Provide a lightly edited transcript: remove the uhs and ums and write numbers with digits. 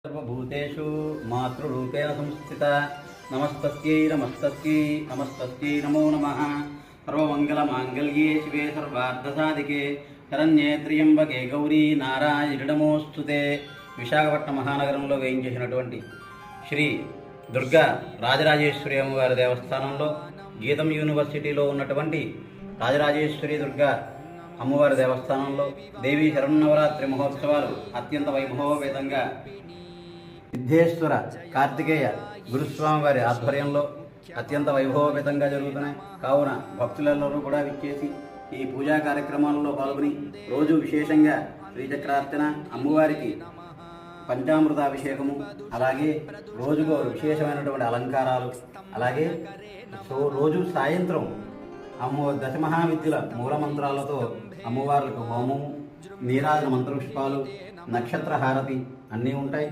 సర్వభూతేషు మాతృరూపేణ సంస్థిత నమస్తస్యై నమస్తస్యై నమస్తస్యై నమో నమః. సర్వమంగళమాంగళ్యే శివే సర్వార్థసాధికే శరణ్యే త్ర్యంబకే గౌరీ నారాయణి నమోస్తుతే. విశాఖపట్నం మహానగరంలో వేయించేసినటువంటి శ్రీ దుర్గా రాజరాజేశ్వరి అమ్మవారి దేవస్థానంలో గీతం యూనివర్సిటీలో ఉన్నటువంటి రాజరాజేశ్వరి దుర్గా అమ్మవారి దేవస్థానంలో దేవీ శరన్నవరాత్రి మహోత్సవాలు అత్యంత వైభవోపేతంగా సిద్ధేశ్వర కార్తికేయ గురుస్వామి వారి ఆధ్వర్యంలో అత్యంత వైభవోపేతంగా జరుగుతున్నాయి. కావున భక్తులందరూ కూడా విచ్చేసి ఈ పూజా కార్యక్రమాలలో పాల్గొని రోజు విశేషంగా శ్రీచక్రార్చన, అమ్మవారికి పంచామృతాభిషేకము, అలాగే రోజుకో విశేషమైనటువంటి అలంకారాలు, అలాగే రోజు సాయంత్రం దశమహావిద్యుల మూలమంత్రాలతో అమ్మవార్లకు హోమము, నీరాజన మంత్రపుష్పాలు, నక్షత్ర హారతి అన్నీ ఉంటాయి.